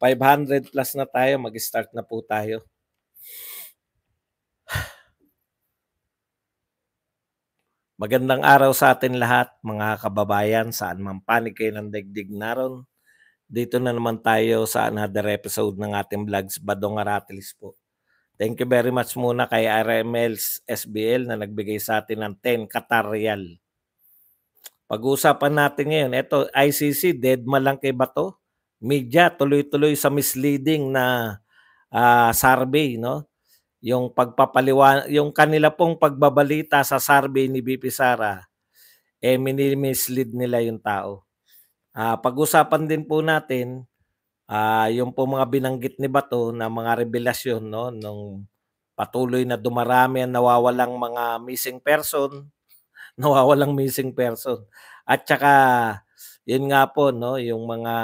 500 plus na tayo, mag-start na po tayo. Magandang araw sa atin lahat, mga kababayan, saan man panig kayo ng daigdig naroon. Dito na naman tayo sa another episode ng ating vlogs, Badong Aratilis po. Thank you very much muna kay RML's SBL na nagbigay sa atin ng 10 Qatar Rial. Pag-uusapan natin ngayon, ito ICC, deadma lang kay Bato. Media, tuloy-tuloy sa misleading na survey, no? Yung yung kanila pong pagbabalita sa survey ni BP Sara, mini-mislead nila yung tao. Pag-usapan din po natin, yung po mga binanggit ni Bato na mga revelasyon, no? Nung patuloy na dumarami ang nawawalang mga missing person, At saka, yun nga po, no? Yung mga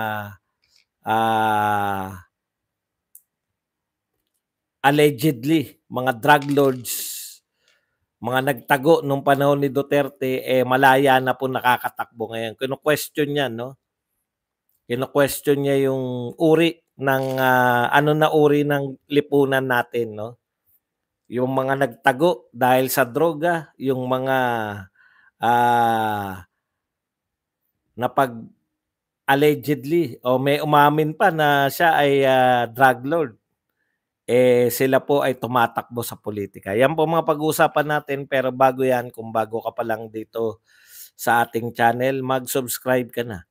allegedly, mga drug lords, mga nagtago nung panahon ni Duterte, malaya na po nakakatakbo ngayon. Kino-question niya, no? Kino-question niya yung uri ng, uri ng lipunan natin, no? Yung mga nagtago dahil sa droga, yung mga na pag allegedly, o may umamin pa na siya ay drug lord, sila po ay tumatakbo sa politika. Yan po mga pag-uusapan natin, pero bago yan, kung bago ka pa lang dito sa ating channel, mag-subscribe ka na.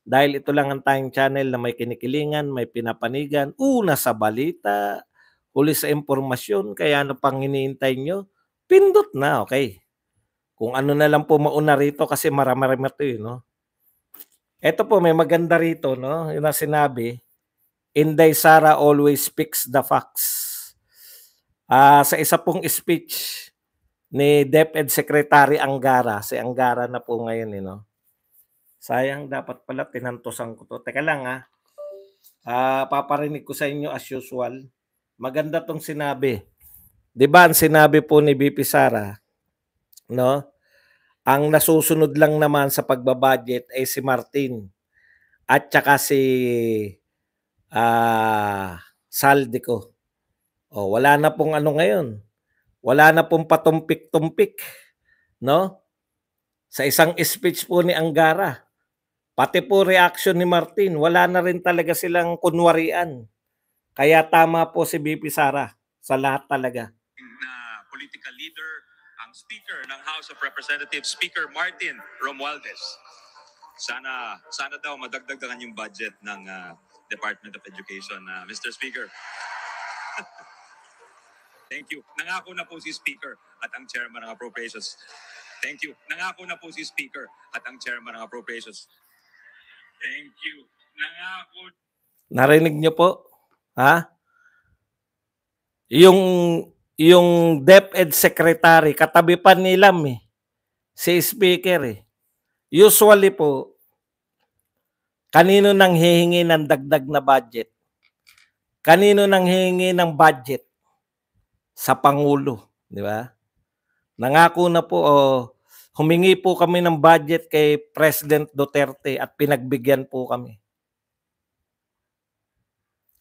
Dahil ito lang ang tayong channel na may kinikilingan, may pinapanigan, una sa balita, huli sa impormasyon, kaya ano pang hinihintay nyo? Pindot na, okay? Kung ano na lang po mauna rito kasi marami ito, no? Ito po, may maganda rito, no? Yung na sinabi, Inday Sara always speaks the facts. Sa isa pong speech ni DepEd Secretary Angara, si Angara na po ngayon, no? Sayang, dapat pala tinantosan ko to. Teka lang, paparinig ko sa inyo as usual. Maganda tong sinabi. 'Di ba ang sinabi po ni BP Sara, no? Ang nasusunod lang naman sa pagbabudget ay si Martin at saka si Saldico. Wala na pong ano ngayon. Wala na pong patumpik-tumpik, no? Sa isang speech po ni Angara, pati po reaction ni Martin, wala na rin talaga silang kunwarian. Kaya tama po si BP Sara sa lahat talaga. Na political leader, ang Speaker ng House of Representatives, Speaker Martin Romualdez. Sana daw madagdagan yung budget ng Department of Education, Mr. Speaker. Thank you. Nangako na po si Speaker at ang Chairman ng Appropriations. Thank you. Nangako na po si Speaker at ang Chairman ng Appropriations. Thank you. Nangako. Narinig niyo po? Ha? Yung DepEd Secretary, katabi pa ni Lam, si Speaker. Usually po, kanino nang hihingi ng dagdag na budget? Kanino nang hihingi ng budget? Sa Pangulo, di ba? Nangako na po, humingi po kami ng budget kay President Duterte at pinagbigyan po kami.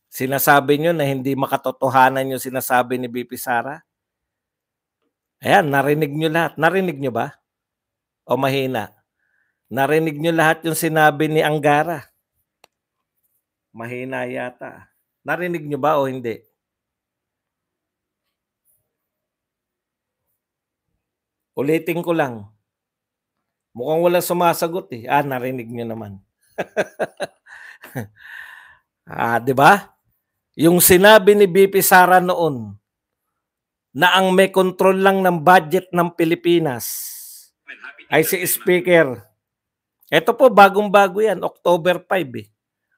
Sinasabi nyo na hindi makatotohanan yung sinasabi ni BP Sara? Ayan, narinig nyo lahat. Narinig nyo ba? O mahina? Narinig nyo lahat yung sinabi ni Angara? Mahina yata. Narinig nyo ba o hindi? Ulitin ko lang. Mukhang wala sumasagot narinig nyo naman. 'Di ba? Yung sinabi ni BP Sara noon na ang may control lang ng budget ng Pilipinas ay si Speaker. Ito po, bagong-bago yan. October 5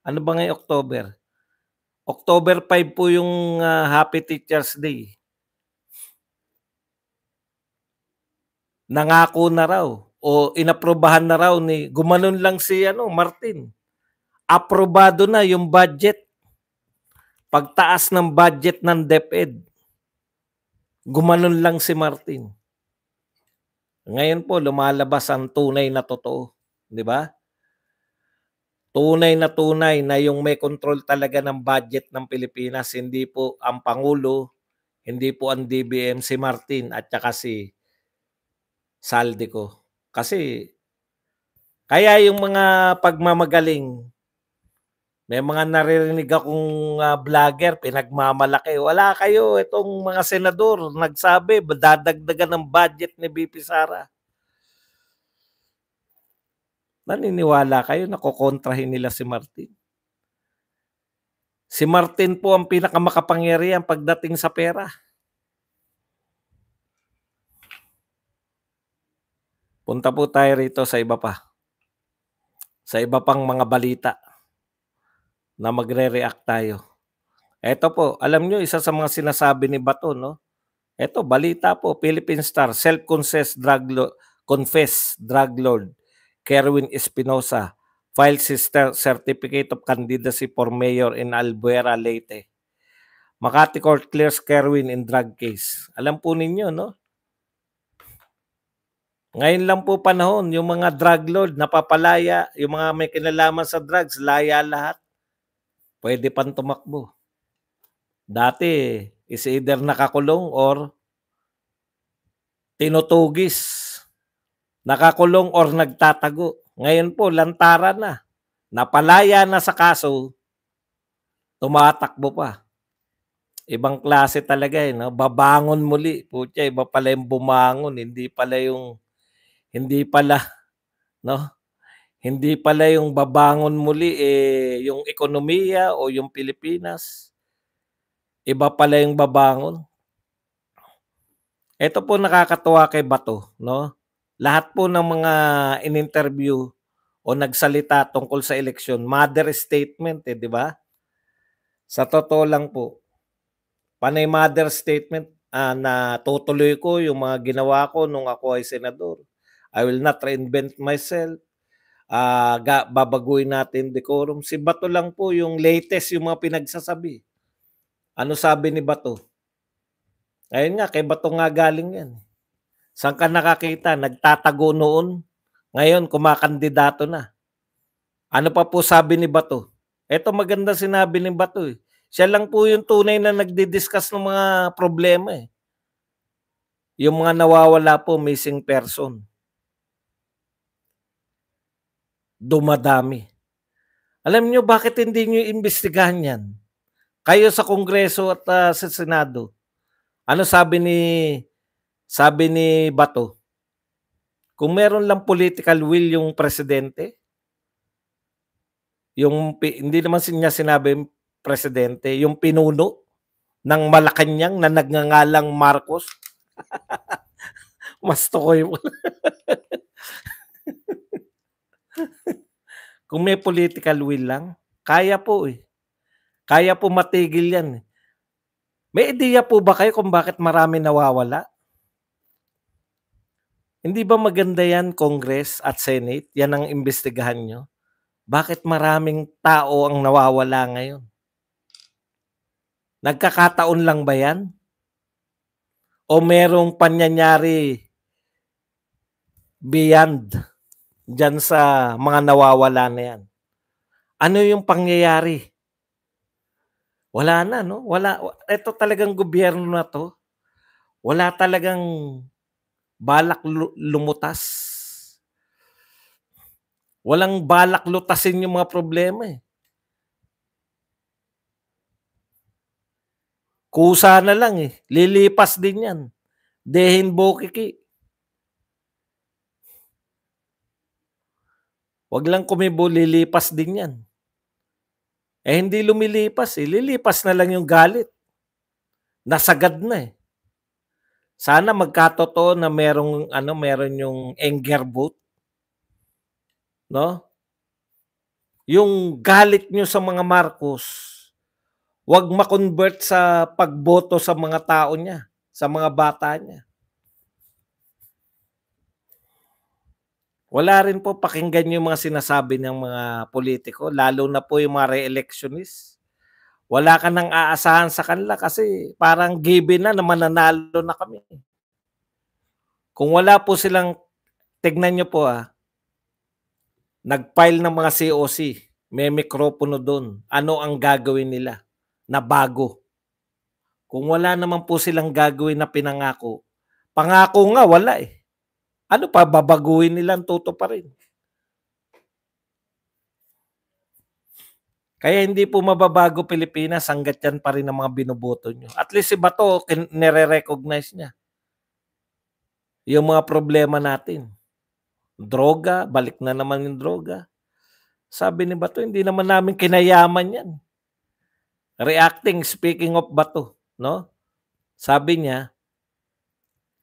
Ano ba ngayon October? October 5 po yung Happy Teacher's Day. Nangako na raw o inaprobahan na raw ni gumanon lang si Martin. Aprobado na yung budget. Pagtaas ng budget ng DepEd. Gumanon lang si Martin. Ngayon po lumalabas ang tunay na totoo, di ba? tunay na yung may control talaga ng budget ng Pilipinas, hindi po ang Pangulo, hindi po ang DBM, si Martin at saka si Saldico. Kasi kaya yung mga pagmamagaling, may mga naririnig akong vlogger, pinagmamalaki. Wala kayo, itong mga senador, nagsabi, dadagdagan ng budget ni BP Sara. Naniniwala kayo na kukontrahin nila si Martin? Si Martin po ang pinakamakapangyarihan pagdating sa pera. Punta po tayo rito sa iba pa. Sa iba pang mga balita na magre-react tayo. Ito po, alam nyo, isa sa mga sinasabi ni Bato, no? Ito, balita po, Philippine Star, self-confessed drug lord, Kerwin Espinosa, files his certificate of candidacy for mayor in Albuera, Leyte. Makati Court clears Kerwin in drug case. Alam po ninyo, no? Ngayon lang po panahon, yung mga drug lord napapalaya, yung mga may kinalaman sa drugs, laya lahat. Pwede pang tumakbo. Dati, is either nakakulong or tinutugis. Nakakulong or nagtatago. Ngayon po, lantara na. Napalaya na sa kaso, tumatakbo pa. Ibang klase talaga eh, no? Babangon muli. Putya, iba pala yung bumangon, hindi pala no? Hindi pala yung babangon muli yung ekonomiya o yung Pilipinas. Iba pala yung babangon. Ito po nakakatuwa kay Bato, no? Lahat po ng mga in-interview o nagsalita tungkol sa eleksyon, mother statement di ba? Sa totoo lang po, panay mother statement na tutuloy ko yung mga ginawa ko nung ako ay senador. I will not reinvent myself. Babaguhin natin decorum. Si Bato lang po yung latest yung mga pinagsasabi. Ano sabi ni Bato? Ayun nga, kay Bato nga galing yan. Saan ka nakakita? Nagtatago noon. Ngayon, kumakandidato na. Ano pa po sabi ni Bato? Ito maganda sinabi ni Bato eh. Siya lang po yung tunay na nagdi-discuss ng mga problema eh. Yung mga nawawala po, missing person. Dumadami. Alam nyo bakit hindi nyo imbestigahan yan? Kayo sa Kongreso at sa Senado. Ano sabi ni Bato? Kung meron lang political will yung presidente, hindi naman niya sinabi presidente, yung pinuno ng Malacanang na nagngangalang Marcos. Mas tukoy mo. Kung may political will lang, kaya po eh. Kaya po matigil yan. May ideya po ba kayo kung bakit marami nawawala? Hindi ba maganda yan, Congress at Senate? Yan ang imbestigahan nyo. Bakit maraming tao ang nawawala ngayon? Nagkakataon lang ba yan? O merong panyanyari beyond dyan sa mga nawawala na yan? Ano yung pangyayari? Wala na, no? Wala. Ito talagang gobyerno na to. Wala talagang balak lumutas. Walang balak lutasin yung mga problema eh. Kusa na lang eh. Lilipas din yan. Dehin bokiki. Wag lang kumibo, lilipas din yan. Eh hindi lumilipas eh. Lilipas na lang yung galit. Nasagad na eh. Sana magkatotoo na meron yung anger vote. No? Yung galit nyo sa mga Marcos, wag ma-convert sa pagboto sa mga tao niya, sa mga bata niya. Wala rin po pakinggan yung mga sinasabi ng mga politiko, lalo na po yung mga re-electionist. Wala ka nang aasahan sa kanila kasi parang given na mananalo na kami. Kung wala po silang, tignan nyo po nag-file ng mga COC. may mikropono doon. Ano ang gagawin nila na bago? Kung wala naman po silang gagawin na pinangako, pangako nga wala eh. Ano pa babaguhin nilang tutuparin? Kaya hindi po mababago Pilipinas hangga't yan pa rin ang mga binoboto nyo. At least si Bato, nire-recognize niya yung mga problema natin. Droga, balik na naman yung droga. Sabi ni Bato, hindi naman namin kinayaman yan. Reacting, speaking of Bato, no? Sabi niya,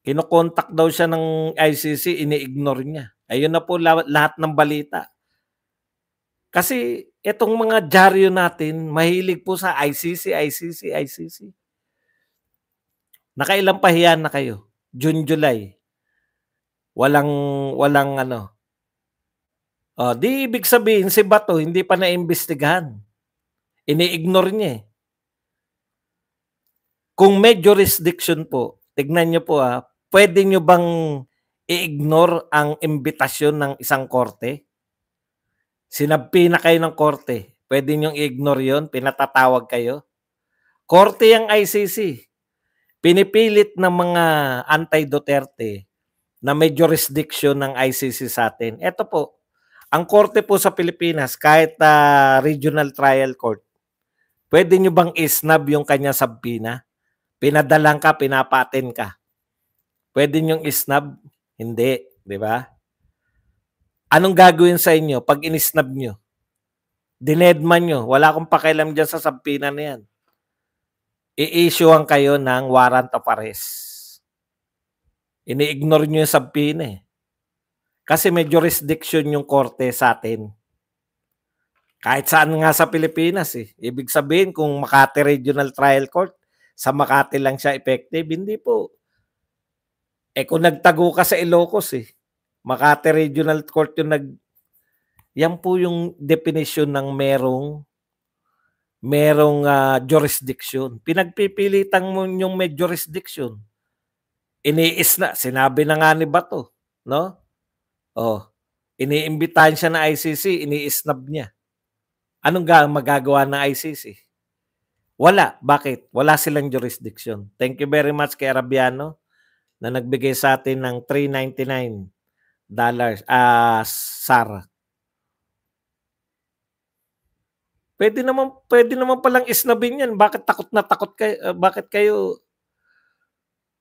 kinokontak daw siya ng ICC, ini-ignore niya. Ayun na po lahat ng balita. Kasi itong mga dyaryo natin, mahilig po sa ICC, ICC, ICC. Nakailang pahiyan na kayo? June, July. Walang ano. Di ibig sabihin si Bato hindi pa naimbestigahan. Ini-ignore niya eh. Kung may jurisdiction po, tignan niyo po pwede niyo bang i-ignore ang imbitasyon ng isang korte? Sinabi na kayo ng korte, pwede niyong i-ignore yon, pinatatawag kayo? Korte ang ICC. Pinipilit ng mga anti-Duterte na may jurisdiction ng ICC sa atin. Ito po, ang korte po sa Pilipinas, kahit regional trial court, pwede nyo bang isnab yung kanya subpoena? Pinadalang ka, pinapatin ka. Pwede nyo isnab? Hindi, di ba? Anong gagawin sa inyo pag inisnab nyo? Dinedman nyo. Wala akong pakialam dyan sa subpoena na yan. I-issuean kayo ng warrant of arrest. Ini-ignore nyo yung subpoena eh. Kasi may jurisdiction yung korte sa atin. Kahit saan nga sa Pilipinas eh. Ibig sabihin kung Makati Regional Trial Court, sa Makati lang siya effective, hindi po. Kung nagtago ka sa Ilocos eh, Makati Regional Court yung yan po yung definition ng merong jurisdiction. Pinagpipilitan mo yung may jurisdiction. Sinabi na nga ni Bato, no? Iniimbitahan siya ng ICC, ini-snub niya. Anong magagawa ng ICC? Wala. Bakit? Wala silang jurisdiction. Thank you very much kay Arabiano na nagbigay sa atin ng $399 Sara. Pwede naman palang isnabin yan. Bakit takot na takot kayo? Bakit kayo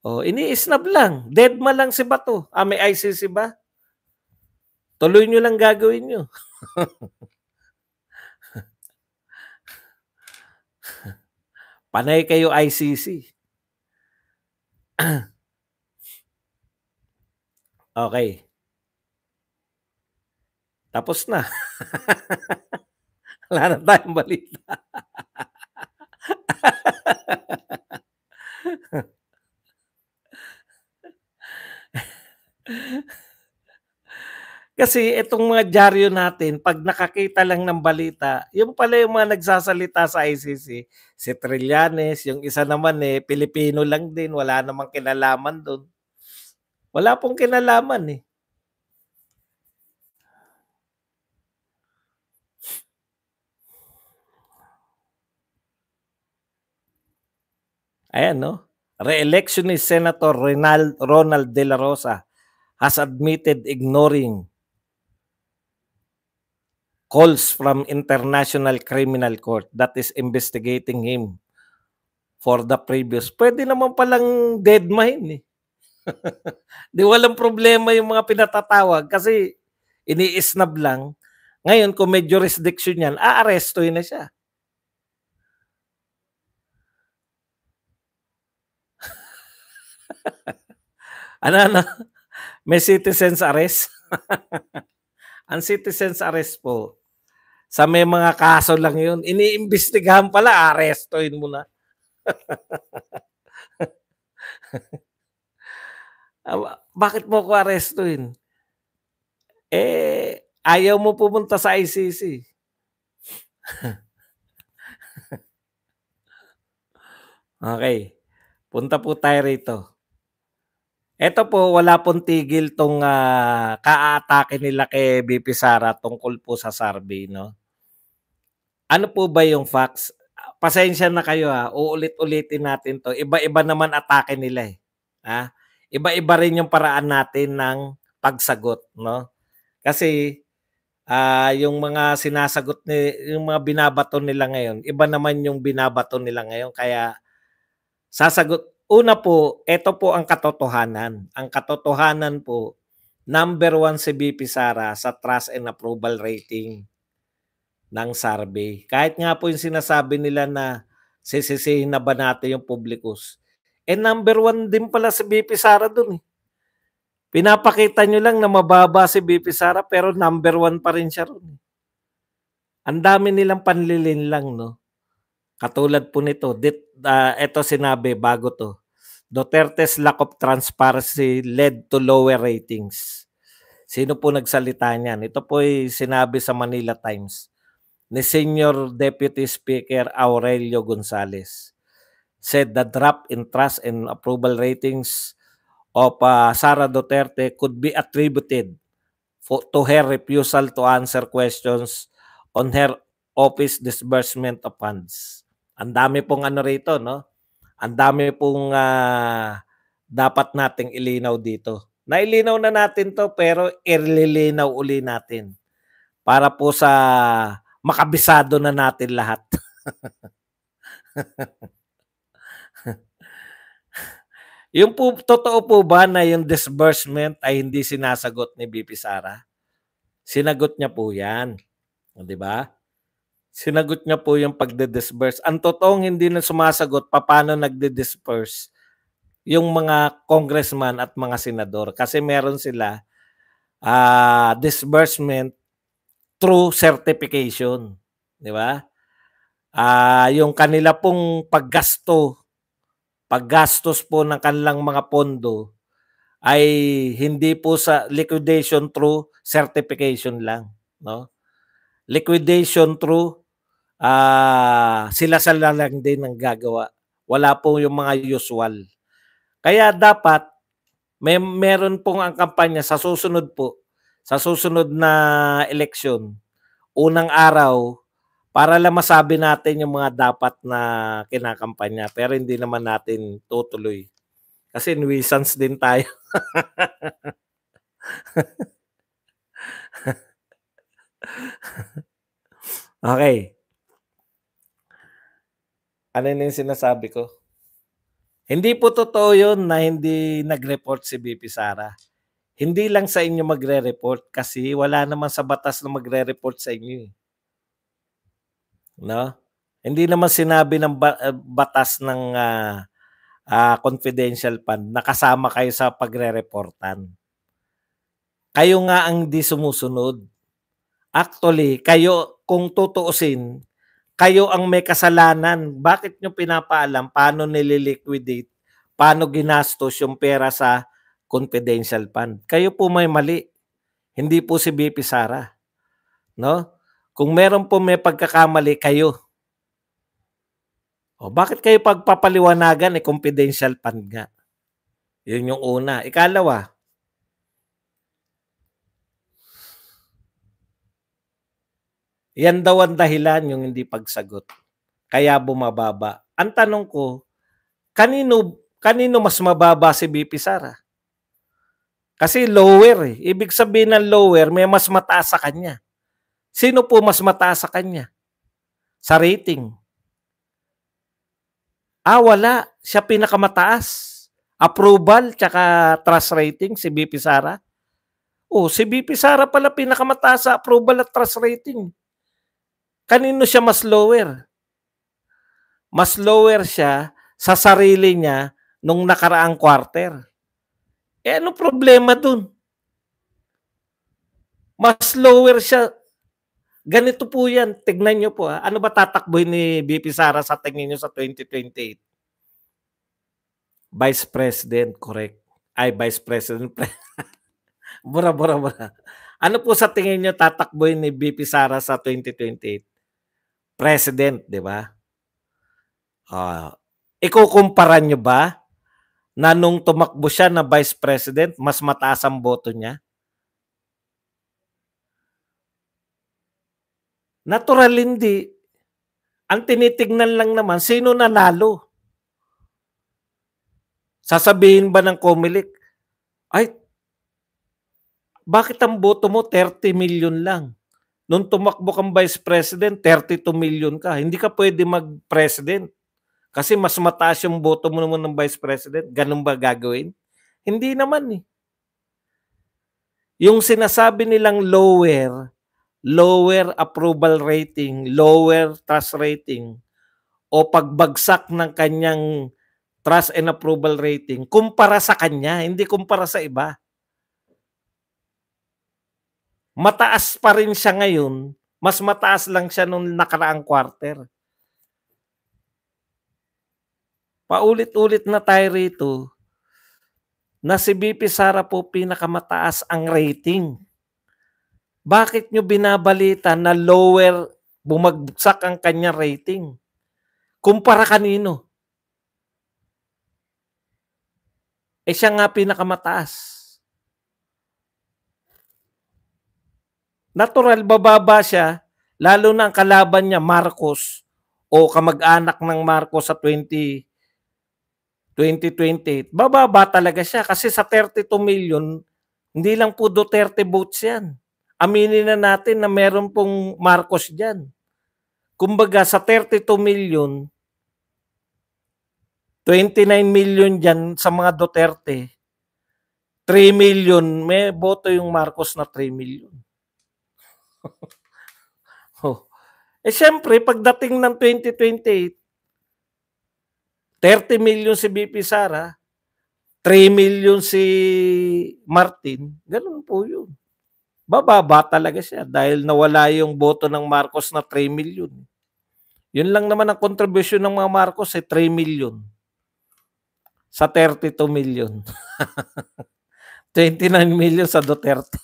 ini-snub lang. Deadma lang si Bato. May ICC ba? Tuloy nyo lang gagawin nyo. Panay kayo ICC. Okay. Tapos na. Wala na tayong balita. Kasi itong mga dyaryo natin, pag nakakita lang ng balita, yung pala yung mga nagsasalita sa ICC, si Trillanes, yung isa naman Pilipino lang din, wala namang kinalaman doon. Wala pong kinalaman eh. Ayan, no? Re-electionist Senator Ronald De La Rosa has admitted ignoring calls from International Criminal Court that is investigating him for the previous. Pwede naman palang deadmine eh. Di walang problema yung mga pinatatawag kasi ini-snub lang. Ngayon, kung may jurisdiction yan, aarestuhin na siya. Ano? May citizen's arrest? Ang citizen's arrest po, sa may mga kaso lang yun, iniimbestigahan pala, arestuhin mo na. Bakit mo ko arestuhin? Ayaw mo pumunta sa ICC. Okay. Punta po tayo rito. Ito po, wala pong tigil tong kaatake nila kay BP Sara tungkol po sa survey, no? Ano po ba yung facts? Pasensya na kayo uulit-ulitin natin 'to. Iba-iba naman atake nila eh. Ha? Iba-iba rin yung paraan natin ng pagsagot, no? Kasi yung mga sinasagot yung mga binabato nila ngayon, iba naman yung binabato nila ngayon kaya una po, ito po ang katotohanan. Ang katotohanan po, number 1 si VP Sara sa trust and approval rating ng survey. Kahit nga po yung sinasabi nila na sisisihin na ba natin yung publicus. Number 1 din pala si VP Sara dun eh. Pinapakita nyo lang na mababa si VP Sara pero number 1 pa rin siya ron. Ang dami nilang panlilin lang, no? Katulad po nito, ito sinabi bago to. Duterte's lack of transparency led to lower ratings. Sino po nagsalita niyan? Ito po ay sinabi sa Manila Times ni Senior Deputy Speaker Aurelio Gonzales. Said the drop in trust and approval ratings of Sara Duterte could be attributed to her refusal to answer questions on her office disbursement of funds. Ang dami pong ano rito, no? Ang dami pong dapat nating ilinaw dito. Nailinaw na natin to pero ililinaw uli natin para po sa makabisado na natin lahat. Yung po, totoo po ba na yung disbursement ay hindi sinasagot ni VP Sara? Sinagot niya po yan. Di ba? Sinagot niya po yung pagde-disburse. Ang totoong hindi na sumasagot paano nagde-disburse yung mga congressman at mga senador. Kasi meron sila disbursement through certification. Di ba? Yung kanila pong paggastos po ng kanilang mga pondo ay hindi po sa liquidation through certification lang. No? Liquidation through sila lang din ang gagawa. Wala po yung mga usual. Kaya dapat meron pong ang kampanya sa susunod na eleksyon, unang araw, para lang masabi natin yung mga dapat na kinakampanya. Pero hindi naman natin tutuloy. Kasi nuisance din tayo. Okay. Ano yung sinasabi ko? Hindi po totoo yun na hindi nag-report si VP Sara. Hindi lang sa inyo magre-report kasi wala naman sa batas na magre-report sa inyo. No? Hindi naman sinabi ng batas ng confidential fund na kasama kayo sa pagre-reportan. Kayo nga ang di sumusunod. Actually, kayo, kung tutuusin, kayo ang may kasalanan. Bakit nyo pinapaalam paano nililiquidate, paano ginastos yung pera sa confidential fund? Kayo po may mali. Hindi po si VP Sara. No? Kung meron po may pagkakamali, kayo. O, bakit kayo pagpapaliwanagan confidential fund nga? Yun yung una. Ikalawa, yan daw ang dahilan yung hindi pagsagot. Kaya bumababa. Ang tanong ko, kanino mas mababa si VP Sara? Kasi lower eh. Ibig sabihin ng lower, may mas mataas sa kanya. Sino po mas mataas sa kanya? Sa rating. Wala. Siya pinakamataas. Approval tsaka trust rating si VP Sara. Si VP Sara pala pinakamataas sa approval at trust rating. Kanino siya mas lower? Mas lower siya sa sarili niya nung nakaraang quarter. Ano problema dun? Mas lower siya. Ganito po yan. Tignan nyo po. Ano ba tatakbuhin ni VP Sara sa tingin nyo sa 2028? Vice President, correct. Vice President. Bura. Ano po sa tingin nyo tatakbuhin ni VP Sara sa 2028? President, di ba? Ikukumpara nyo ba na nung tumakbo siya na Vice President, mas mataas ang boto niya? Natural hindi. Ang tinitignan lang naman, sino nanalo? Sasabihin ba ng COMELEC, ay, bakit ang boto mo 30 million lang? Nung tumakbo kang Vice President, 32 million ka. Hindi ka pwede mag-President. Kasi mas mataas yung boto mo naman ng Vice President. Ganun ba gagawin? Hindi naman eh. Yung sinasabi nilang lower approval rating, lower trust rating, o pagbagsak ng kanyang trust and approval rating, kumpara sa kanya, hindi kumpara sa iba. Mataas pa rin siya ngayon, mas mataas lang siya nung nakaraang quarter. Paulit-ulit na tayo rito na si BP Sara po pinakamataas ang rating. Bakit nyo binabalita na lower, bumagsak ang kanya rating? Kumpara kanino? Siya nga pinakamataas. Natural, bababa siya, lalo na ang kalaban niya, Marcos, o kamag-anak ng Marcos sa 2028, bababa talaga siya kasi sa 32 million, hindi lang po Duterte votes yan. Aminin na natin na meron pong Marcos dyan. Kumbaga sa 32 million, 29 million dyan sa mga Duterte, 3 million, may boto yung Marcos na 3 million. Oh. Siyempre, pagdating ng 2028, 30 million si BP Sara, 3 million si Martin, ganun po yun. Bababa talaga siya dahil nawala yung boto ng Marcos na 3 million. Yun lang naman ang contribution ng mga Marcos, 3 million. Sa 32 million. 29 million sa Duterte.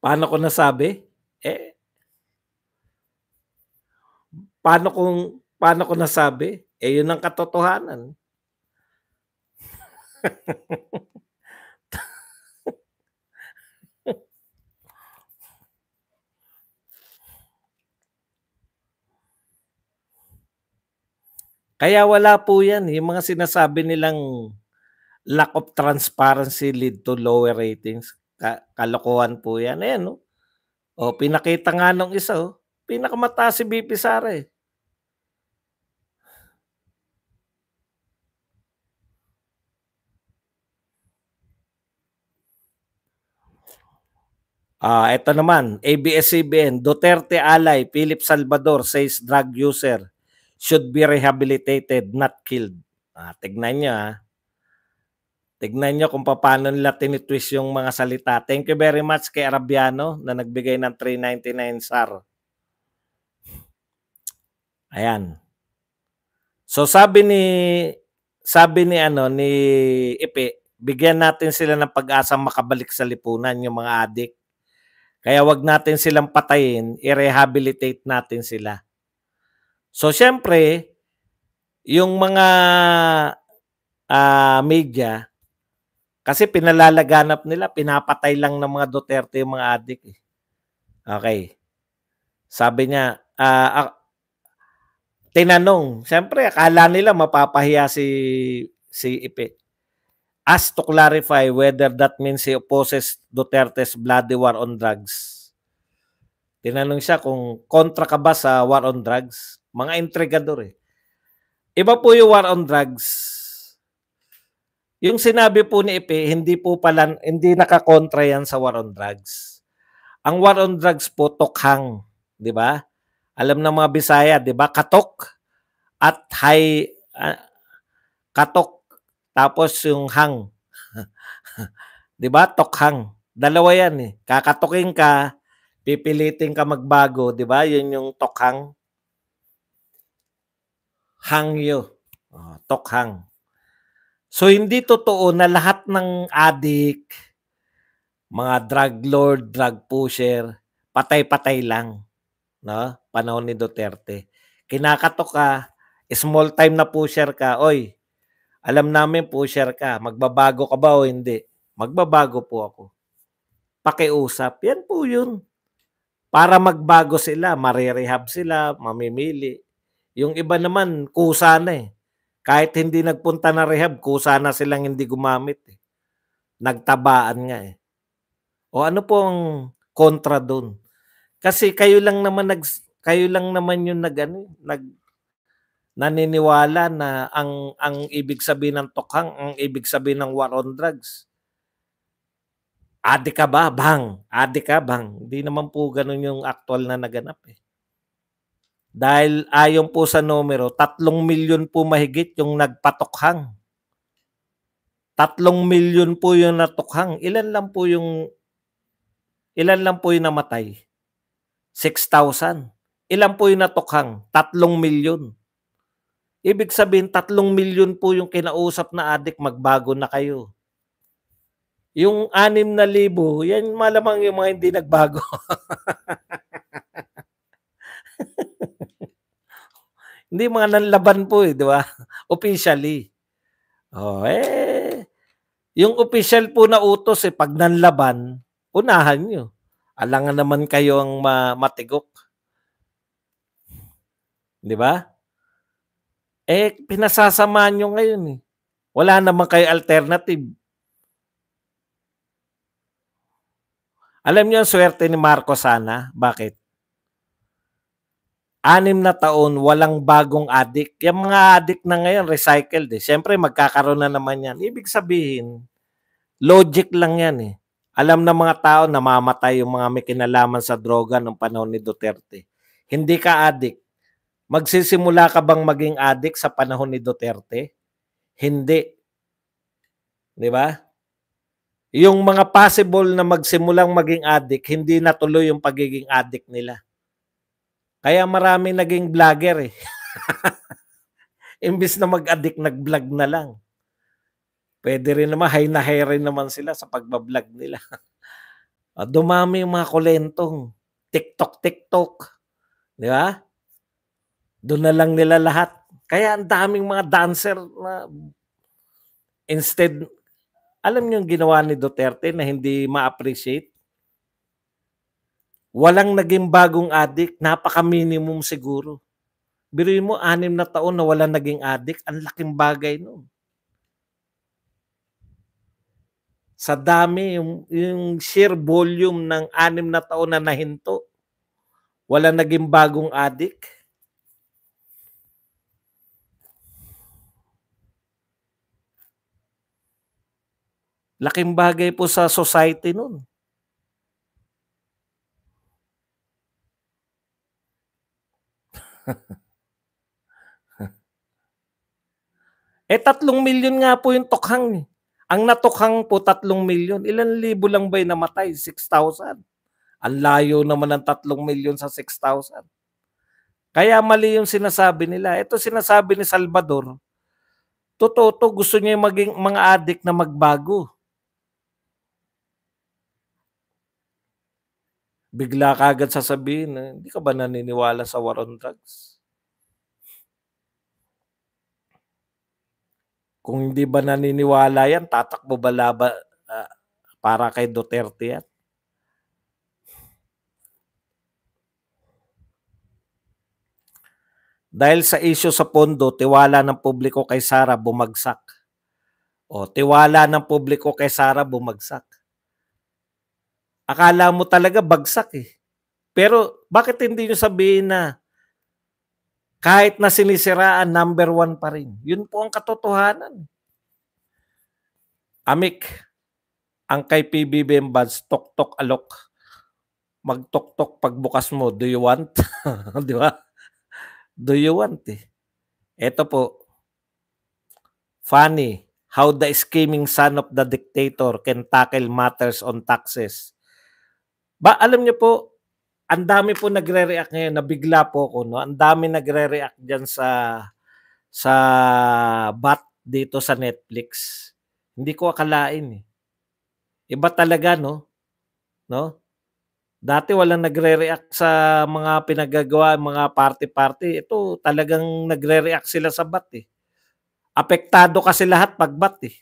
Paano ko nasabi? Paano ko nasabi? Yun ang katotohanan. Kaya wala po yan. Yung mga sinasabi nilang lack of transparency lead to lower ratings. Kalokohan po yan. Ayan, no? O, pinakita nga nung isa, pinakamataas si BP Sara eh. Ito naman, ABS-CBN, Duterte ally Philip Salvador says drug user should be rehabilitated, not killed. Tignan nyo Tignan nyo kung paano nila tinitwist yung mga salita. Thank you very much kay Arabiano na nagbigay ng 399 SAR. Ayan. So sabi ni Ipe, bigyan natin sila ng pag-asa makabalik sa lipunan yung mga adik. Kaya wag natin silang patayin, i-rehabilitate natin sila. So syempre, yung mga media, kasi pinalalaganap nila, pinapatay lang ng mga Duterte yung mga adik. Okay. Sabi niya, tinanong, syempre akala nila mapapahiya si Ipe. Asked to clarify whether that means he opposes Duterte's bloody war on drugs. Tinanong siya kung kontra ka ba sa war on drugs. Mga intrigador eh. Iba po yung war on drugs. Yung sinabi po ni Ipe, hindi nakakontra yan sa war on drugs. Ang war on drugs po, tokhang. Di ba? Alam ng mga Bisaya, di ba? Katok at katok. Tapos yung hang. Di ba? Tokhang. Dalawa yan eh. Kakatokin ka, pipilitin ka magbago, di ba? Yun yung tokhang. Hangyo. Tokhang. So hindi totoo na lahat ng adik, mga drug lord, drug pusher, patay-patay lang, no? Panahon ni Duterte. Kinakatok ka, small time na pusher ka, oy, alam namin pusher ka, magbabago ka ba o hindi? Magbabago po ako. pakiusap. Yan po yun. Para magbago sila, marirehab sila, mamimili. Yung iba naman, kusa na eh. Kahit hindi nagpunta na rehab, kusa na silang hindi gumamit eh. Nagtabaan nga eh. O ano po ang kontra doon? Kasi kayo lang naman yung naniniwala na ang ibig sabihin ng tokhang, ang ibig sabihin ng war on drugs. Adik ka ba? Bang! Adik ka? Bang! Hindi naman po ganun yung actual na naganap eh. Dahil ayon po sa numero, 3 milyon po mahigit yung nagpatokhang. 3 milyon po yung natukhang. Ilan lang po yung namatay? 6,000. Ilan po yung natukhang? 3 milyon. Ibig sabihin, 3 milyon po yung kinausap na adik, magbago na kayo. Yung 6,000, yan malamang yung mga hindi nagbago. Hindi mga nanlaban po eh, di ba? Officially. Oh, yung official po na utos eh, pag nanlaban, unahan nyo. Alangan naman kayo ang matigok. Di ba? Pinasasamahan nyo ngayon eh. Wala naman kayo alternative. Alam niyo ang swerte ni Marcos sana? Bakit? 6 na taon, walang bagong adik. Yung mga adik na ngayon, recycled eh. Siyempre, magkakaroon na naman yan. Ibig sabihin, logic lang yan eh. Alam ng mga tao, namamatay yung mga may kinalaman sa droga noong panahon ni Duterte. Hindi ka adik. Magsisimula ka bang maging adik sa panahon ni Duterte? Hindi. Di ba? Yung mga possible na magsimulang maging adik, hindi natuloy yung pagiging adik nila. Kaya marami naging vlogger eh. Imbis na mag-adik, nag-vlog na lang. Pwede rin naman, high na high rin naman sila sa pagbablog nila. Dumami yung mga kulentong. TikTok. Di ba? Doon na lang nila lahat. Kaya ang daming mga dancer na instead, alam niyo yung ginawa ni Duterte na hindi ma-appreciate? Walang naging bagong adik, napaka-minimum siguro. Biruin mo, 6 na taon na walang naging adik, ang laking bagay nun. Sa dami, yung sheer volume ng 6 na taon na nahinto, walang naging bagong adik. Laking bagay po sa society nun. 3 milyon nga po yung tokhang. Ang natukhang po 3 milyon. Ilan libo lang ba yung namatay? 6,000. Ang layo naman ng 3 milyon sa 6,000. Kaya mali yung sinasabi nila. Ito sinasabi ni Salvador. Totoo to, gusto niya maging mga adik na magbago. Bigla kagad sasabihin, hindi ka ba naniniwala sa war on drugs? Kung hindi ba naniniwala yan, tatakbo ba laban para kay Duterte yan? Dahil sa issue sa pondo, tiwala ng publiko kay Sara bumagsak. Tiwala ng publiko kay Sara bumagsak. Akala mo talaga bagsak eh. Pero bakit hindi nyo sabihin na kahit na sinisiraan, number 1 pa rin? Yun po ang katotohanan. Amik, ang kay PBBM Buds, tok-tok alok. Magtok-tok pagbukas mo, do you want? Di ba? Do you want eh? Ito po, funny how the scheming son of the dictator can tackle matters on taxes. Alam niyo po, ang dami po nagre-react ngayon, nabigla po ako, no? Ang dami nagre-react diyan sa bot dito sa Netflix. Hindi ko akalain eh. Iba talaga, no? Dati walang nagre-react sa mga pinagagawa, mga party-party. Ito talagang nagre-react sila sa bot eh. Apektado kasi lahat pag bot eh.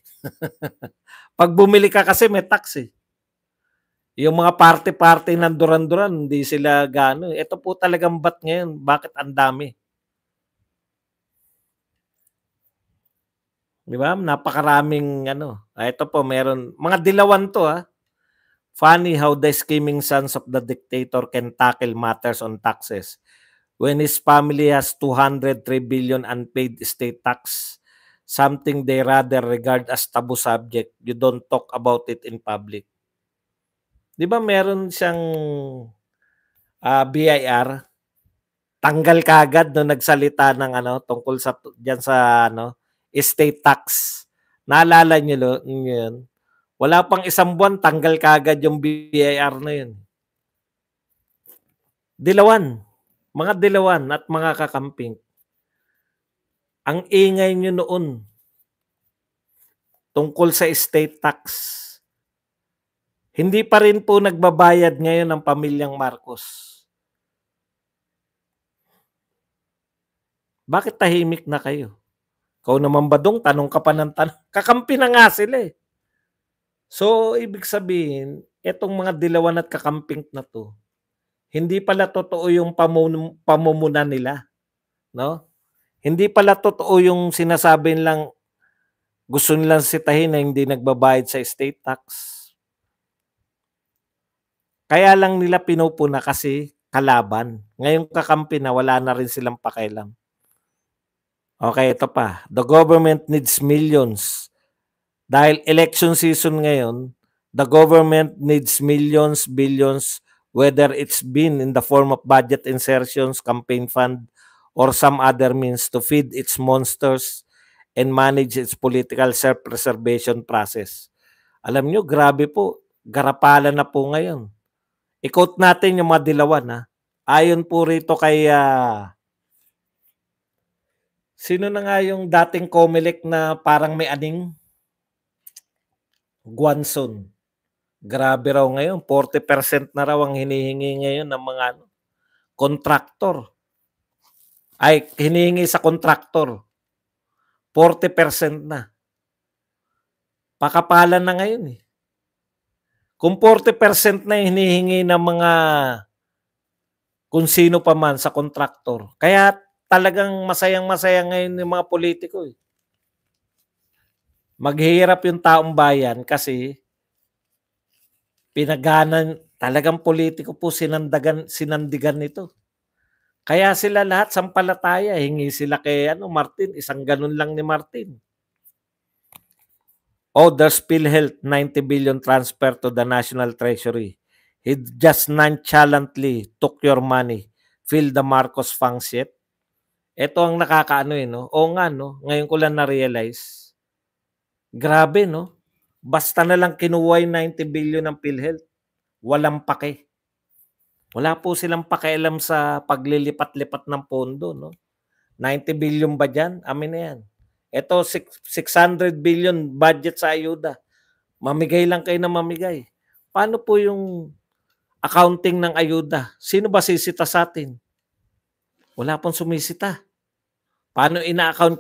Pag bumili ka kasi may tax eh. Yung mga party-party ng Duran-Duran, hindi sila gaano. Ito po talagang bat ngayon. Bakit ang dami? Di ba? Napakaraming ano. Ito po, meron. Mga dilawan to ha. Funny how the scheming sons of the dictator can tackle matters on taxes. When his family has 203 billion unpaid state tax, something they rather regard as taboo subject, you don't talk about it in public. Di ba meron siyang BIR? Tanggal kagad no nagsalita ng ano tungkol sa diyan sa ano estate tax. Naalala niyo yun? Wala pang isang buwan tanggal kagad yung BIR na yun. Dilawan. Mga dilawan at mga kakamping. Ang ingay nyo noon tungkol sa estate tax. Hindi pa rin po nagbabayad ngayon ang pamilyang Marcos. Bakit tahimik na kayo? Ikaw naman Badong, tanong ka pa ng tanong. Kakampi na nga sila eh. So, ibig sabihin, etong mga dilawan at kakamping na to, hindi pala totoo yung pamumuna nila. No? Hindi pala totoo yung sinasabi lang gusto nilang sitahin na hindi nagbabayad sa estate tax. Kaya lang nila pinupuna kasi kalaban. Ngayong kakampi na wala na rin silang pakialam. Okay, ito pa. The government needs millions. Dahil election season ngayon, the government needs millions, billions, whether it's been in the form of budget insertions, campaign fund, or some other means to feed its monsters and manage its political self-preservation process. Alam nyo, grabe po. Garapalan na po ngayon. I-quote natin yung mga dilawan. Ha? Ayon po rito kay sino na nga yung dating COMELEC na parang may aning? Guanzon. Grabe raw ngayon. 40% na raw ang hinihingi ngayon ng mga kontraktor. Ay, hinihingi sa kontraktor. 40% na. Pakapalan na ngayon eh. Kung 40% na hinihingi ng mga kung sino pa man sa kontraktor. Kaya talagang masayang-masaya ngayon yung mga politiko eh. Maghihirap yung taong bayan kasi pinaganan talagang politiko po sinandigan nito. Kaya sila lahat sampalataya, hingi sila kay Martin, isang ganun lang ni Martin. Oh, there's PhilHealth 90 billion transfer to the National Treasury. He just nonchalantly took your money. Fill the Marcos funds yet. Ito ang nakakaano no? O nga no, ngayon ko lang na-realize. Grabe no. Basta na lang kinuha yung 90 billion ng PhilHealth. Walang pake. Wala po silang pakialam sa paglilipat-lipat ng pondo. No? 90 billion ba dyan? Amin na yan. Ito, 600 billion budget sa ayuda. Mamigay lang kayo na mamigay. Paano po yung accounting ng ayuda? Sino ba sisita sa atin? Wala pong sumisita. Paano ina-account